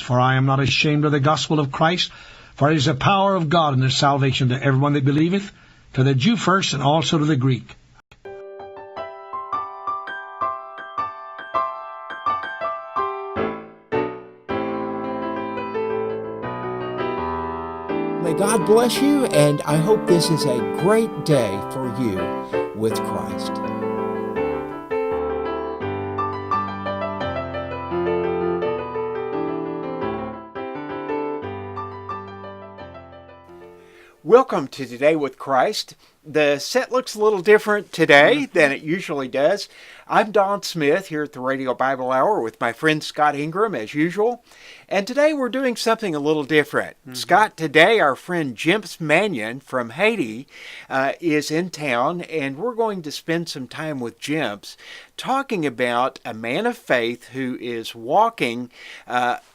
For I am not ashamed of the gospel of Christ, for it is the power of God and the salvation to everyone that believeth, to the Jew first, and also to the Greek. May God bless you, and I hope this is a great day for you with Christ. Welcome to Today with Christ. The set looks a little different today than it usually does. I'm Don Smith here at the Radio Bible Hour with my friend Scott Ingram as usual. And today we're doing something a little different. Scott, today our friend Jemps Maignan from Haiti is in town, and we're going to spend some time with Jemps talking about a man of faith who is walking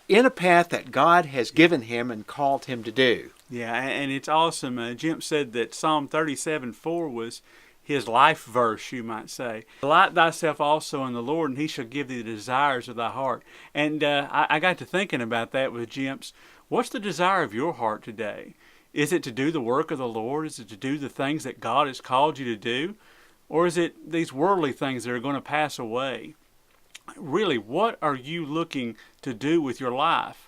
in a path that God has given him and called him to do. Yeah, and it's awesome. Jemps said that Psalm 37:4 was his life verse, you might say. Delight thyself also in the Lord, and he shall give thee the desires of thy heart. And I got to thinking about that with Jemps. What's the desire of your heart today? Is it to do the work of the Lord? Is it to do the things that God has called you to do? Or is it these worldly things that are going to pass away? Really, what are you looking to do with your life?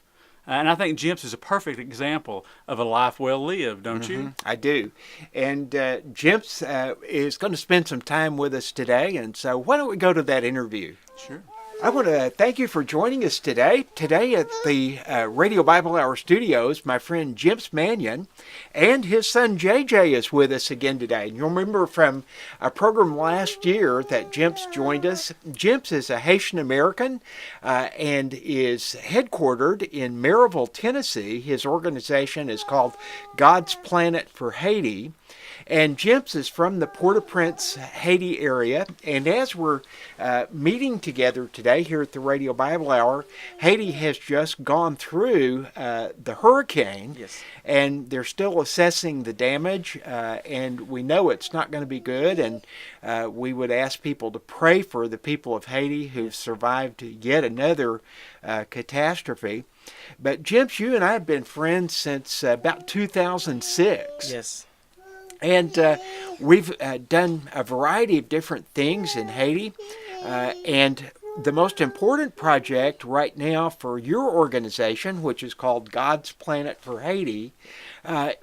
And I think Jemps is a perfect example of a life well lived, don't you? I do. And Jemps is going to spend some time with us today, and so why don't we go to that interview? Sure. I want to thank you for joining us today. Today at the Radio Bible Hour studios, my friend Jemps Maignan and his son JJ is with us again today. And you'll remember from a program last year that Jemps joined us. Jemps is a Haitian American and is headquartered in Maryville, Tennessee. His organization is called God's Planet for Haiti. And Jemps is from the Port-au-Prince, Haiti area. And as we're meeting together today here at the Radio Bible Hour, Haiti has just gone through the hurricane. Yes. And they're still assessing the damage. And we know it's not going to be good. And we would ask people to pray for the people of Haiti who've survived yet another catastrophe. But Jemps, you and I have been friends since about 2006. Yes. And we've done a variety of different things in Haiti. And the most important project right now for your organization, which is called God's Planet for Haiti,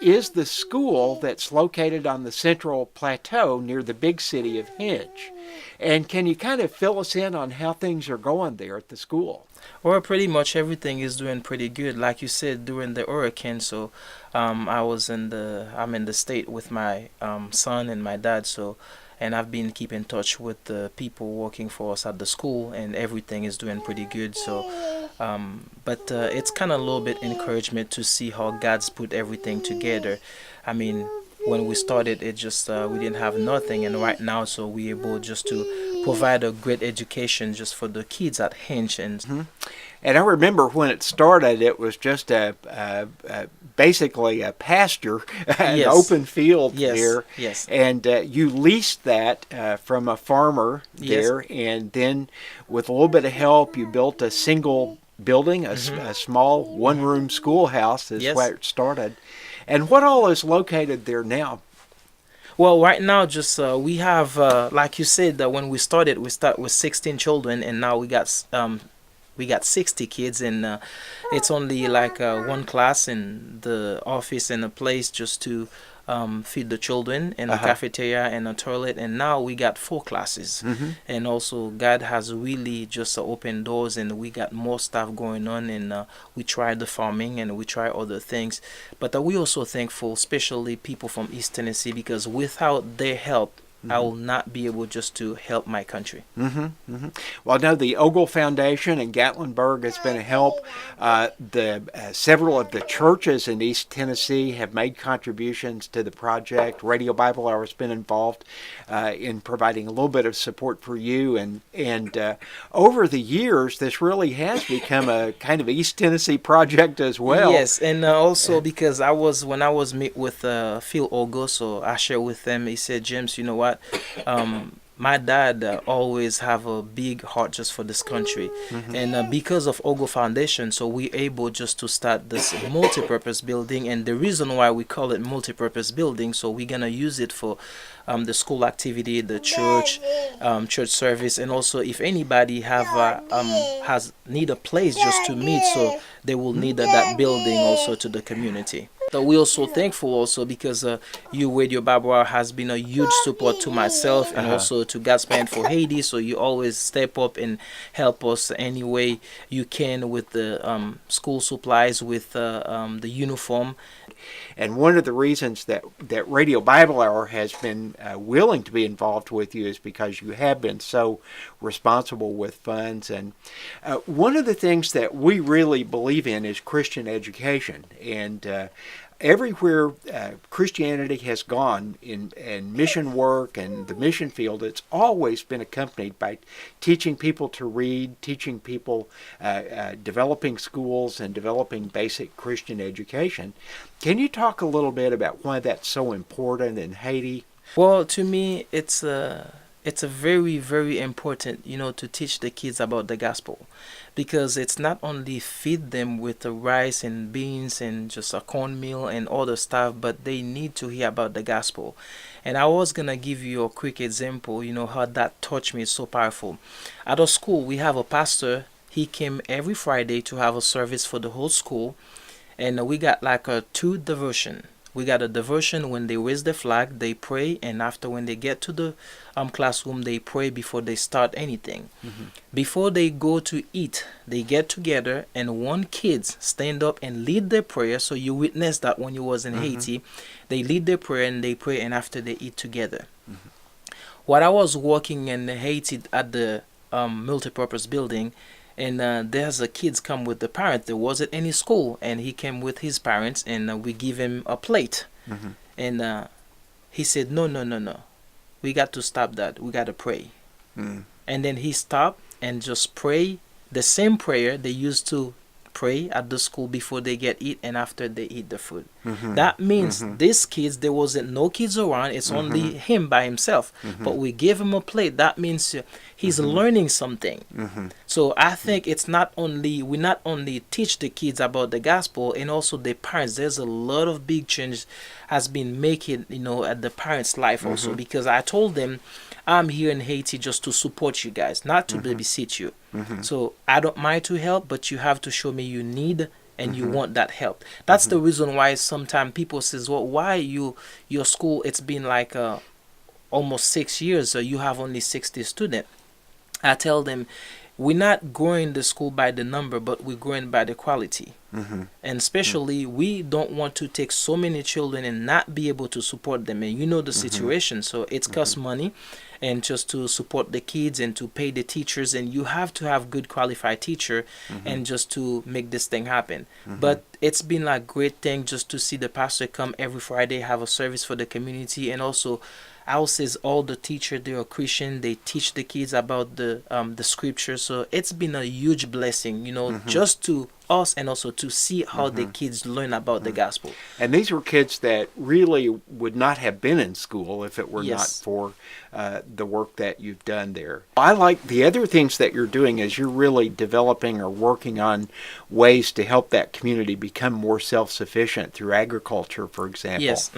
is the school that's located on the Central Plateau near the big city of Hinch. And can you kind of fill us in on how things are going there at the school? Well, pretty much everything is doing pretty good. Like you said, during the hurricane, so I'm in the state with my son and my dad, and I've been keeping in touch with the people working for us at the school, and everything is doing pretty good. But it's kind of a little bit encouragement to see how God's put everything together. I mean, when we started, it just we didn't have nothing, and right now, so we're able just to provide a great education just for the kids at Hinch. And I remember when it started, it was just basically a pasture, an open field there. Yes. And you leased that from a farmer there, and then with a little bit of help, you built a single building, a small one-room schoolhouse is where it started. And what all is located there now? Well, right now, just we have, like you said, that when we start with 16 children, and now we got 60 kids, and it's only like one class in the office and a place just to feed the children, and a cafeteria and a toilet, and now we got 4 classes. And also God has really just opened doors, and we got more stuff going on, and we tried the farming and we try other things, but we also thankful, especially people from East Tennessee, because without their help I will not be able just to help my country. Well, I know the Ogle Foundation in Gatlinburg has been a help. Several of the churches in East Tennessee have made contributions to the project. Radio Bible Hour has been involved in providing a little bit of support for you. And over the years, this really has become a kind of East Tennessee project as well. Yes, and also because when I was meet with Phil Ogle, so I shared with them, he said, Jemps, you know what? my dad always have a big heart just for this country, and because of Ogo Foundation, so we able just to start this multi-purpose building. And the reason why we call it multi-purpose building, so we're gonna use it for the school activity, the church, church service, and also if anybody have has need a place just to meet, so they will need that building also to the community. So we're also thankful also because you Radio Barbara has been a huge support to myself and also to God's Plan for Haiti. So you always step up and help us any way you can with the school supplies, with the uniform. And one of the reasons that Radio Bible Hour has been willing to be involved with you is because you have been so responsible with funds. And one of the things that we really believe in is Christian education. And everywhere Christianity has gone in mission work and the mission field, it's always been accompanied by teaching people to read, teaching people, developing schools and developing basic Christian education. Can you talk a little bit about why that's so important in Haiti? Well, to me, it's a very, very important, to teach the kids about the gospel, because it's not only feed them with the rice and beans and just a cornmeal and other stuff, but they need to hear about the gospel. And I was gonna give you a quick example, how that touched me. It's so powerful. At our school, we have a pastor. He came every Friday to have a service for the whole school, and we got like a 2 devotion. We got a devotion when they raise the flag, they pray, and after when they get to the classroom, they pray before they start anything. Before they go to eat, they get together and one kids stand up and lead their prayer. So you witnessed that when you was in Haiti, they lead their prayer and they pray, and after they eat together. While I was working in Haiti at the multipurpose building, and there's a kids come with the parent. There wasn't any school, and he came with his parents, and we give him a plate. And he said, no, we got to stop that. We got to pray. And then he stopped and just pray the same prayer they used to pray at the school before they get eat and after they eat the food. That means these kids, there wasn't no kids around. It's only him by himself. But we gave him a plate. That means he's learning something. So I think we not only teach the kids about the gospel, and also the parents. There's a lot of big change has been making, at the parents' life also, because I told them, I'm here in Haiti just to support you guys, not to babysit you. So I don't mind to help, but you have to show me you need and you want that help. That's the reason why sometimes people says, well, why your school, it's been like almost 6 years, so you have only 60 students. I tell them, we're not growing the school by the number, but we're growing by the quality. And especially, we don't want to take so many children and not be able to support them. And the situation, so it costs money, and just to support the kids and to pay the teachers, and you have to have good qualified teacher and just to make this thing happen. But it's been like great thing just to see the pastor come every Friday, have a service for the community, and also Al says all the teachers, they are Christian, they teach the kids about the scripture. So it's been a huge blessing, just to us, and also to see how the kids learn about the gospel. And these were kids that really would not have been in school if it were not for the work that you've done there. I like the other things that you're doing is you're really developing or working on ways to help that community become more self-sufficient through agriculture, for example. Yes.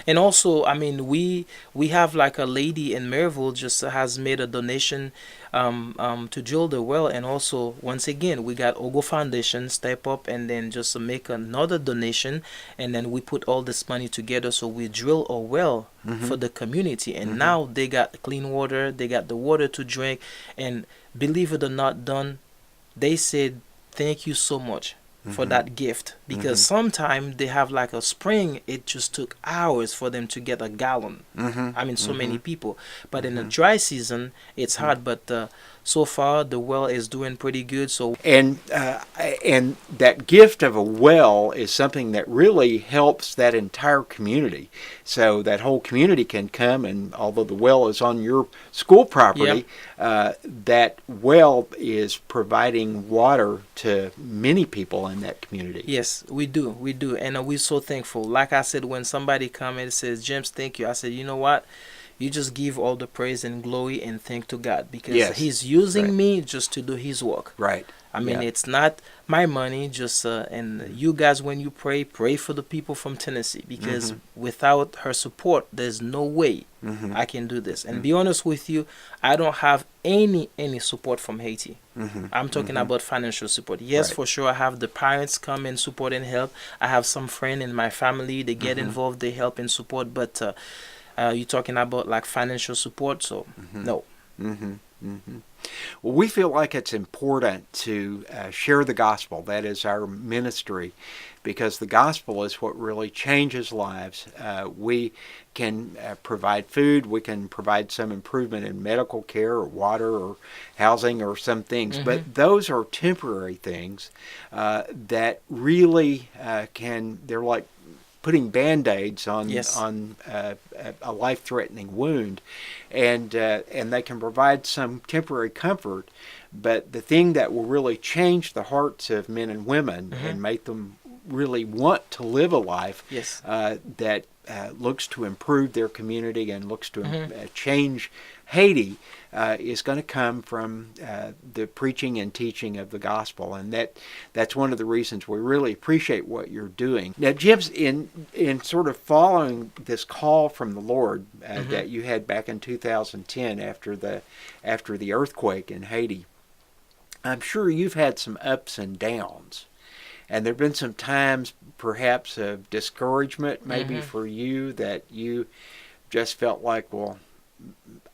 And also, we have like a lady in Maryville just has made a donation to drill the well, and also once again we got Ogo Foundation step up and then just make another donation, and then we put all this money together, so we drill a well for the community, and now they got clean water, they got the water to drink, and believe it or not, Don, they said thank you so much for that gift, because sometimes they have like a spring, it just took hours for them to get a gallon. So many people, but in the dry season it's hard, but so far the well is doing pretty good. So and that gift of a well is something that really helps that entire community, so that whole community can come, and although the well is on your school property, that well is providing water to many people in that community. Yes, we do, and we're so thankful. Like I said, when somebody comes and says, Jemps, thank you, I said, you know what, you just give all the praise and glory and thank to God, because Yes. He's using Right. me just to do His work. Right. I mean, Yeah. it's not my money. Just and you guys, when you pray for the people from Tennessee, because without her support, there's no way I can do this. And be honest with you, I don't have any support from Haiti. I'm talking about financial support. Yes, Right. for sure, I have the parents come and support and help. I have some friend in my family. They get involved. They help and support. But you're talking about like financial support, so no. Well, we feel like it's important to share the gospel. That is our ministry, because the gospel is what really changes lives. We can provide food. We can provide some improvement in medical care or water or housing or some things. But those are temporary things that really they're like putting Band-Aids on Yes. a life-threatening wound, and they can provide some temporary comfort. But the thing that will really change the hearts of men and women and make them really want to live a life Yes. that looks to improve their community and looks to change Haiti is going to come from the preaching and teaching of the gospel, and that's one of the reasons we really appreciate what you're doing. Now, Jemps, in sort of following this call from the Lord that you had back in 2010 after the earthquake in Haiti, I'm sure you've had some ups and downs. And there have been some times, perhaps, of discouragement, maybe for you, that you just felt like, well,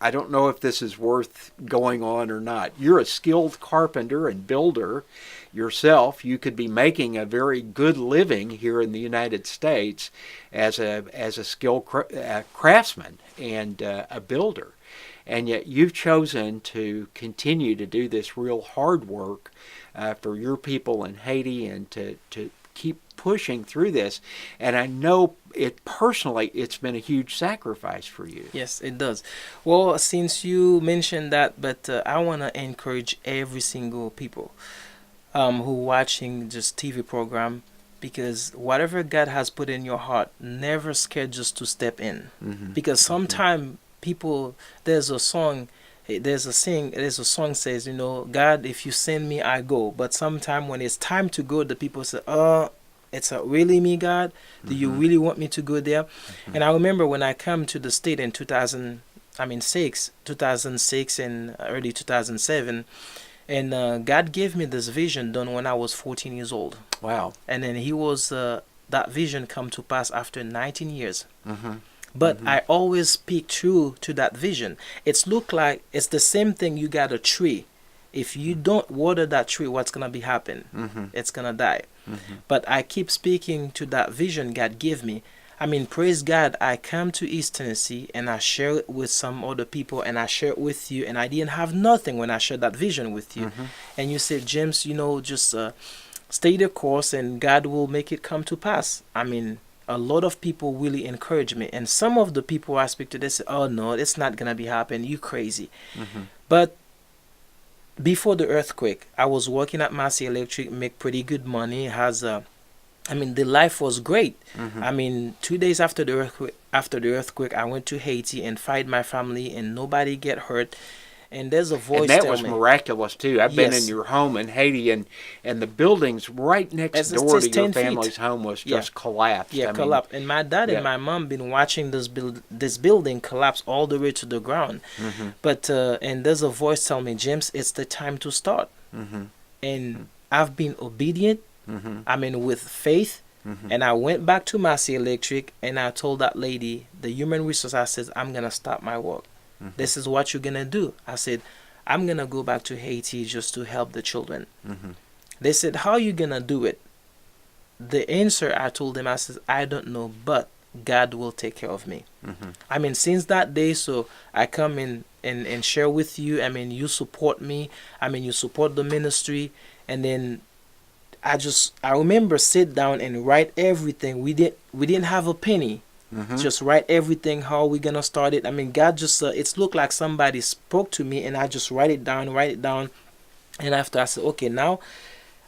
I don't know if this is worth going on or not. You're a skilled carpenter and builder yourself. You could be making a very good living here in the United States as a skilled craftsman and a builder. And yet you've chosen to continue to do this real hard work for your people in Haiti, and to keep pushing through this. And I know personally it's been a huge sacrifice for you. Yes, it does. Well, since you mentioned that, but I want to encourage every single people who watching this TV program, because whatever God has put in your heart, never scared just to step in. Because sometimes people, there's a song says, God, if you send me, I go. But sometimes when it's time to go, the people say, it's really me, God? Do you really want me to go there? And I remember when I come to the state in 2006 and early 2007, and God gave me this vision done when I was 14 years old. Wow. And then that vision come to pass after 19 years. But I always speak true to that vision. It's the same thing. You got a tree. If you don't water that tree, what's gonna be happen? It's gonna die. But I keep speaking to that vision God gave me. I mean, praise God, I come to East Tennessee and I share it with some other people, and I share it with you, and I didn't have nothing when I shared that vision with you. And you said, James, just stay the course and God will make it come to pass. I mean, a lot of people really encourage me, and some of the people I speak to, they say, oh no, it's not gonna be happening, you crazy. But before the earthquake, I was working at Massey Electric, make pretty good money, the life was great. 2 days after the earthquake, I went to Haiti and find my family, and nobody get hurt. And there's a voice And that tell was me, miraculous too. I've been Yes. in your home in Haiti, and the buildings right next It's door to just your 10 feet. family's home was Yeah. just collapsed. Yeah, I mean, collapse. And my dad yeah. and my mom been watching this building collapse all the way to the ground. But and there's a voice tell me, James, it's the time to start. And I've been obedient. With faith. And I went back to Massey Electric, and I told that lady, the human resource, I said, I'm gonna stop my work. This is what you're gonna do. I said, I'm gonna go back to Haiti just to help the children. They said, how are you gonna do it? The answer I told them, I said, I don't know, but God will take care of me. Since that day, so I come in and share with you. You support me. You support the ministry. And then I remember sit down and write everything. We didn't have a penny. Just write everything, how we gonna start it. God just it's looked like somebody spoke to me, and I just write it down. And after I said, okay, now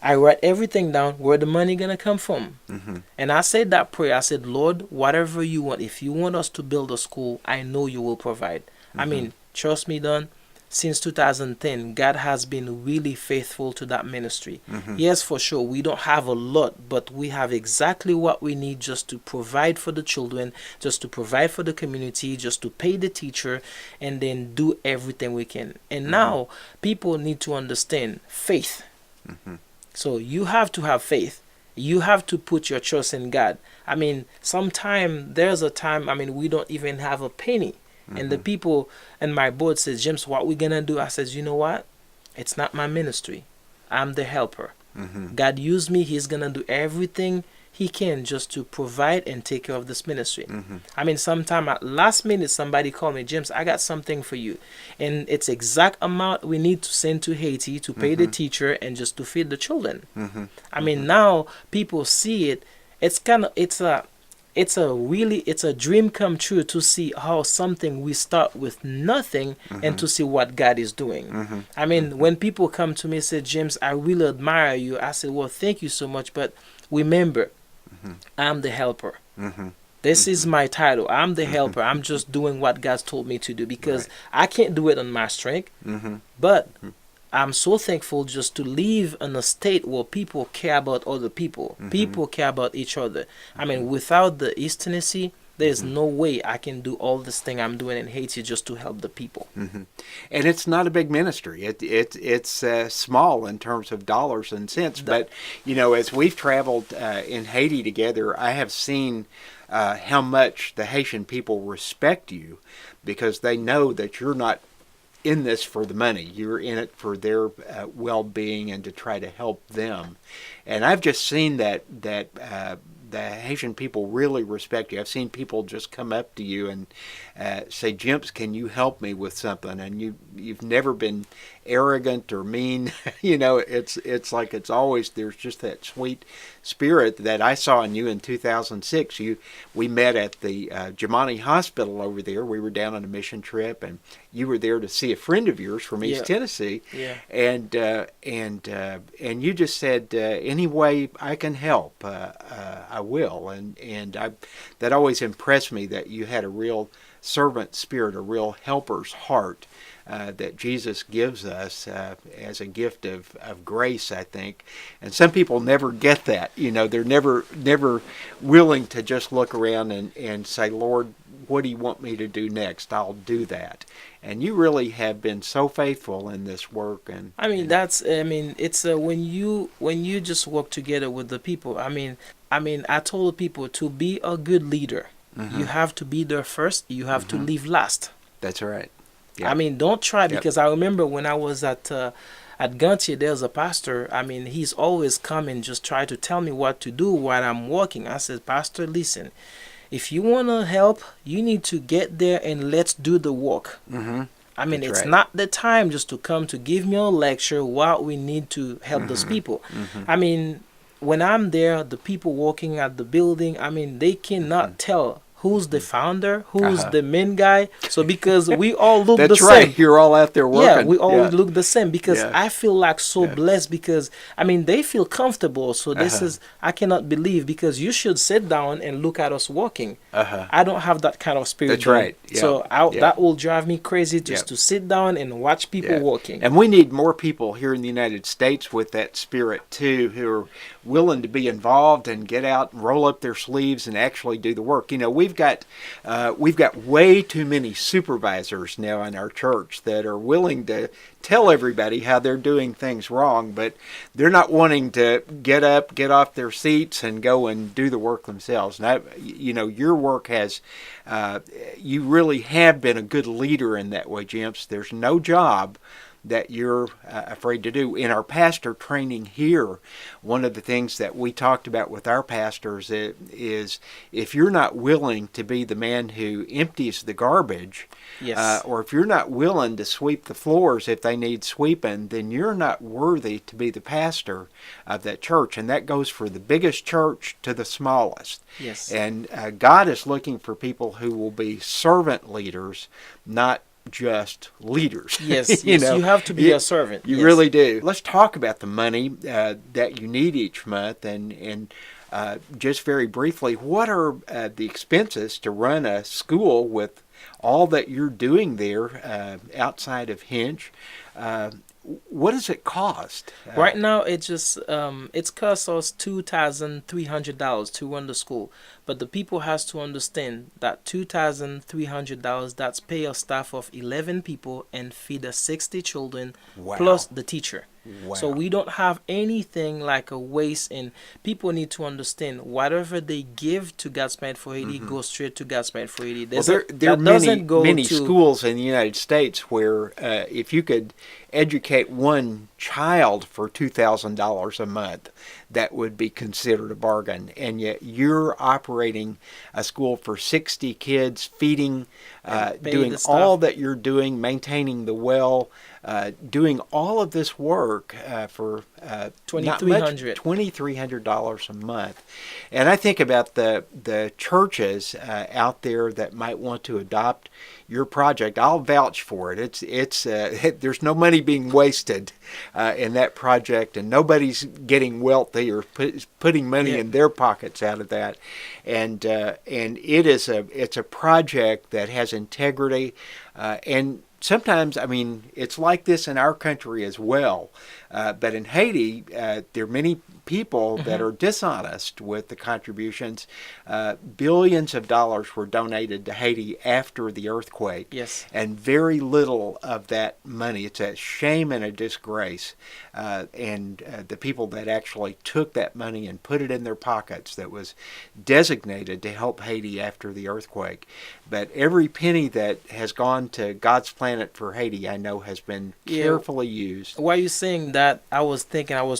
I write everything down, where the money gonna come from. And I said that prayer. I said, Lord, whatever you want, if you want us to build a school, I know you will provide. I mean, trust me, Don, since 2010, God has been really faithful to that ministry. Yes, for sure, we don't have a lot, but we have exactly what we need just to provide for the children, just to provide for the community, just to pay the teacher, and then do everything we can. And now, people need to understand faith. So you have to have faith. You have to put your trust in God. I mean, there's a time, I mean, we don't even have a penny. And the people and my board says, James, what we gonna do? I says, you know what? It's not my ministry. I'm the helper. God used me. He's gonna do everything he can just to provide and take care of this ministry. I mean, sometime at last minute, somebody called me, James, I got something for you. And it's exact amount we need to send to Haiti to pay the teacher and just to feed the children. I mean, now people see it. It's a dream come true to see how something we start with nothing and to see what God is doing. I mean, when people come to me and say, James, I really admire you, I say, well, thank you so much, but remember, I'm the helper. This is my title. I'm the helper. I'm just doing what God's told me to do, because I can't do it on my strength. But I'm so thankful just to live in a state where people care about other people. People care about each other. I mean, without the East Tennessee, there's no way I can do all this thing I'm doing in Haiti just to help the people. And it's not a big ministry. It's small in terms of dollars and cents. But, you know, as we've traveled in Haiti together, I have seen how much the Haitian people respect you, because they know that you're not in this for the money. You're in it for their well-being and to try to help them. And I've just seen that the Haitian people really respect you. I've seen people just come up to you and say, Jemps, can you help me with something? And you've never been arrogant or mean. You know, it's like it's always, there's just that sweet spirit that I saw in you in 2006. We met at the Jemani Hospital over there. We were down on a mission trip, and you were there to see a friend of yours from East Tennessee. And you just said, any way I can help, I will. And that always impressed me, that you had a real servant spirit, a real helper's heart that Jesus gives us as a gift of grace, I think. And some people never get that. You know, they're never willing to just look around and say, Lord, what do you want me to do next? I'll do that. And you really have been so faithful in this work. And I mean, it's when you just work together with the people. I mean, I told the people, to be a good leader, you have to be there first. You have to leave last. That's right. Yep. I mean, don't try, because I remember when I was at Gantier, there's a pastor. I mean, he's always come and just try to tell me what to do while I'm working. I said, Pastor, listen, if you want to help, you need to get there and let's do the work. I mean, it's not the time just to come to give me a lecture while we need to help those people. I mean, when I'm there, the people working at the building, I mean, they cannot tell who's the founder, who's the main guy. So because we all look the same. That's right. You're all out there working. Yeah, we all look the same, because I feel like so blessed, because, I mean, they feel comfortable. So this is, I cannot believe, because you should sit down and look at us working. I don't have that kind of spirit. That's right. Yeah. So that will drive me crazy just to sit down and watch people working. And we need more people here in the United States with that spirit too, who are willing to be involved and get out and roll up their sleeves and actually do the work. You know, we've got way too many supervisors now in our church that are willing to tell everybody how they're doing things wrong, but they're not wanting to get up, get off their seats, and go and do the work themselves. And you know, your work has, you really have been a good leader in that way, Jemps. There's no job that you're afraid to do. In our pastor training here, one of the things that we talked about with our pastors is if you're not willing to be the man who empties the garbage, or if you're not willing to sweep the floors if they need sweeping, then you're not worthy to be the pastor of that church. And that goes for the biggest church to the smallest. Yes. And God is looking for people who will be servant leaders, not just leaders. Yes, you have to be a servant. You yes. really do. Let's talk about the money that you need each month, and just very briefly, what are the expenses to run a school with all that you're doing there outside of Hinch? What does it cost? Right now, it's cost us $2,300 to run the school. But the people has to understand that $2,300, that's pay a staff of 11 people and feed the 60 children plus the teacher. Wow. So we don't have anything like a waste, and people need to understand whatever they give to God's Plan for Haiti goes straight to God's Plan for Haiti. There are many schools in the United States where if you could educate one child for $2,000 a month, that would be considered a bargain. And yet you're operating a school for 60 kids, feeding, doing all that you're doing, maintaining the well, doing all of this work for $2,300 a month. And I think about the churches out there that might want to adopt your project. I'll vouch for it. It's there's no money being wasted in that project, and nobody's getting wealthy or putting money in their pockets out of that. And it's a project that has integrity, and sometimes, I mean, it's like this in our country as well. But in Haiti, there are many people that are dishonest with the contributions. Billions of dollars were donated to Haiti after the earthquake. Yes. And very little of that money. It's a shame and a disgrace. And the people that actually took that money and put it in their pockets that was designated to help Haiti after the earthquake. But every penny that has gone to God's Planet for Haiti, I know, has been carefully used. While you're saying that, I was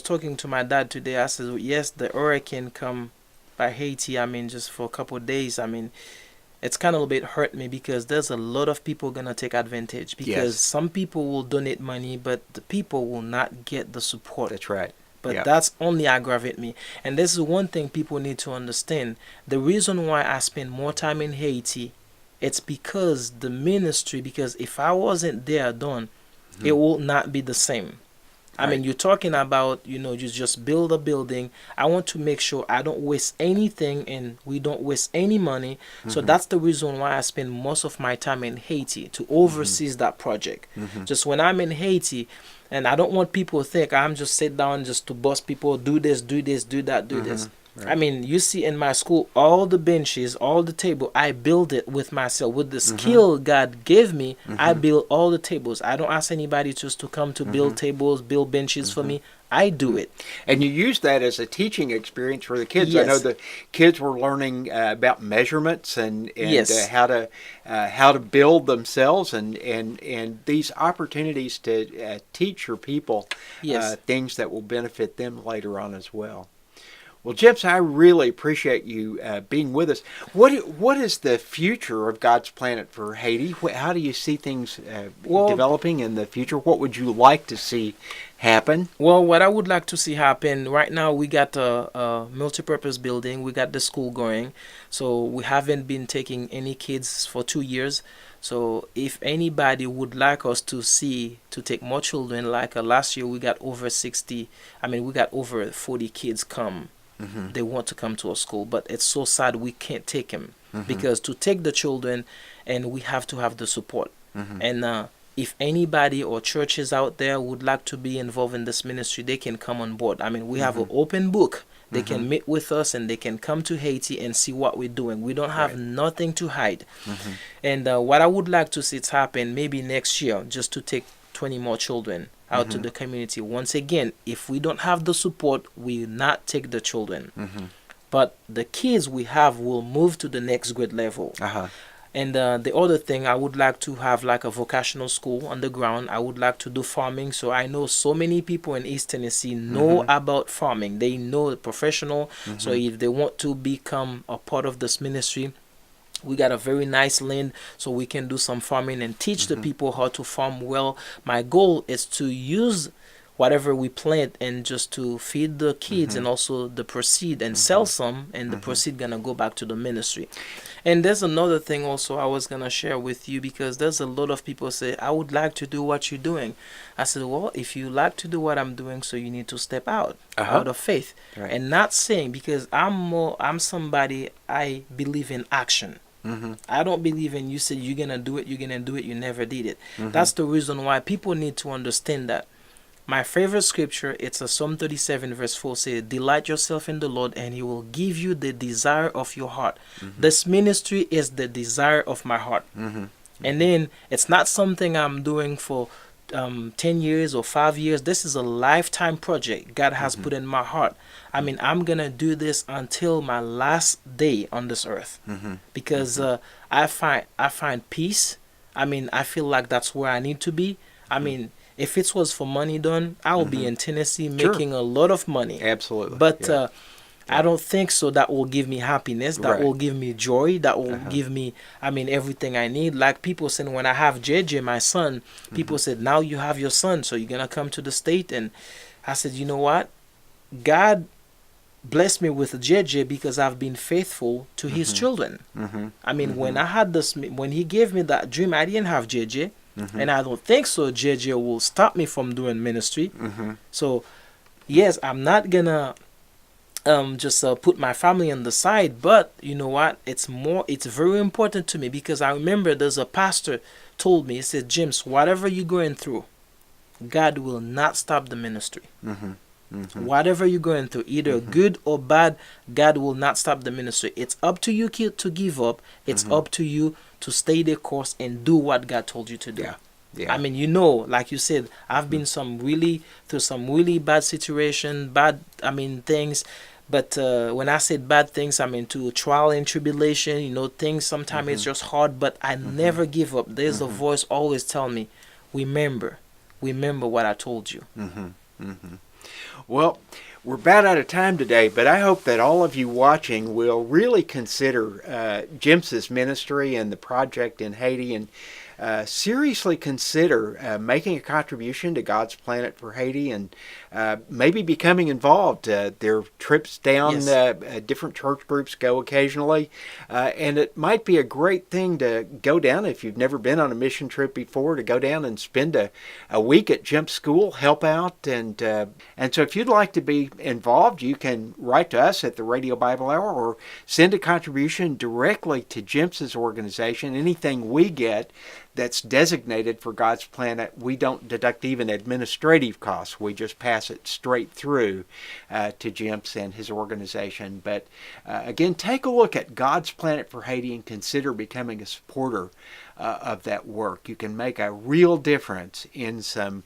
talking to my dad today. I said, yes, the hurricane come by Haiti, I mean, just for a couple of days. I mean, it's kind of a little bit hurt me because there's a lot of people going to take advantage because some people will donate money, but the people will not get the support. That's right. But that's only aggravate me. And this is one thing people need to understand. The reason why I spend more time in Haiti, it's because the ministry, because if I wasn't there done, it will not be the same. I mean, you're talking about, you just build a building. I want to make sure I don't waste anything and we don't waste any money. So that's the reason why I spend most of my time in Haiti to oversee that project. Just when I'm in Haiti, and I don't want people to think I'm just sit down just to boss people, do this, do that, do this. Right. I mean, you see in my school, all the benches, all the table, I build it with myself. With the skill God gave me, I build all the tables. I don't ask anybody just to come to build tables, build benches for me. I do it. And you use that as a teaching experience for the kids. Yes. I know the kids were learning about measurements and how to build themselves and these opportunities to teach your people things that will benefit them later on as well. Well, Jemps, I really appreciate you being with us. What is the future of God's Planet for Haiti? How do you see things developing in the future? What would you like to see happen? Well, what I would like to see happen, right now we got a multi-purpose building. We got the school going. So we haven't been taking any kids for 2 years. So if anybody would like us to take more children, like last year we got over 40 kids come. They want to come to our school, but it's so sad we can't take them because to take the children, and we have to have the support. And if anybody or churches out there would like to be involved in this ministry, they can come on board. I mean, we have an open book. They can meet with us and they can come to Haiti and see what we're doing. We don't have nothing to hide. And what I would like to see it happen maybe next year, just to take 20 more children out to the community. Once again, if we don't have the support, we will not take the children. But the kids we have will move to the next grade level. And the other thing, I would like to have like a vocational school on the ground. I would like to do farming. So I know so many people in East Tennessee know about farming. They know the professional. So if they want to become a part of this ministry, we got a very nice land so we can do some farming and teach the people how to farm well. My goal is to use whatever we plant and just to feed the kids and also the proceed and sell some, and the proceed gonna go back to the ministry. And there's another thing also I was gonna share with you, because there's a lot of people say, I would like to do what you're doing. I said, well, if you like to do what I'm doing, so you need to step out of faith. Right. And not saying, because I'm somebody, I believe in action. I don't believe in you said you're gonna do it, you never did it. That's the reason why people need to understand that. My favorite scripture, it's a Psalm 37 verse 4, says, delight yourself in the Lord and he will give you the desire of your heart. This ministry is the desire of my heart. And then it's not something I'm doing for 10 years or 5 years. This is a lifetime project God has put in my heart. I mean, I'm gonna do this until my last day on this earth, because I find peace. I mean, I feel like that's where I need to be. I mean, if it was for money done, I would be in Tennessee making a lot of money. Absolutely. But I don't think so. That will give me happiness. That will give me joy. That will give me, I mean, everything I need. Like people said, when I have JJ, my son, people said, now you have your son, so you're going to come to the state. And I said, you know what? God blessed me with JJ because I've been faithful to his children. I mean, when I had this, when he gave me that dream, I didn't have JJ. And I don't think so JJ will stop me from doing ministry. So, yes, I'm not going to just put my family on the side, but you know what, it's very important to me, because I remember there's a pastor told me, he said, James, whatever you're going through, God will not stop the ministry. Whatever you're going through, either good or bad, God will not stop the ministry. It's up to you to give up. It's up to you to stay the course and do what God told you to do. I mean, you know, like you said, I've been through some really bad situation, things. But when I said bad things, I mean to trial and tribulation, you know, things sometimes it's just hard, but I never give up. There's a voice always tell me, remember what I told you. Well, we're about out of time today, but I hope that all of you watching will really consider Jemps' ministry and the project in Haiti, and seriously consider making a contribution to God's Planet for Haiti, and maybe becoming involved. There are trips down, different church groups go occasionally, and it might be a great thing to go down if you've never been on a mission trip before, to go down and spend a week at Jemps School, help out, and so if you'd like to be involved, you can write to us at the Radio Bible Hour or send a contribution directly to Jemps' organization. Anything we get that's designated for God's Planet, we don't deduct even administrative costs. We just pass it straight through to Jemps and his organization. But again, take a look at God's Planet for Haiti and consider becoming a supporter of that work. You can make a real difference in the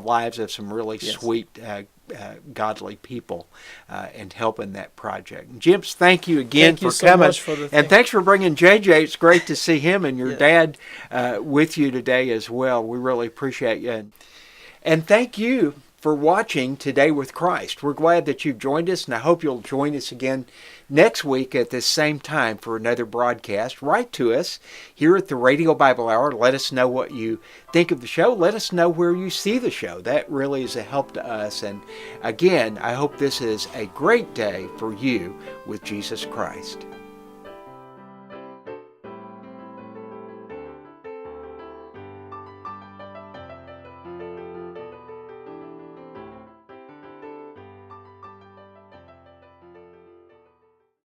lives of some really sweet godly people, and helping that project. Jemps, thank you again for coming, and thanks for bringing JJ. It's great to see him and your dad with you today as well. We really appreciate you, and thank you for watching Today with Christ. We're glad that you've joined us, and I hope you'll join us again next week at this same time for another broadcast. Write to us here at the Radio Bible Hour. Let us know what you think of the show. Let us know where you see the show. That really is a help to us. And again, I hope this is a great day for you with Jesus Christ.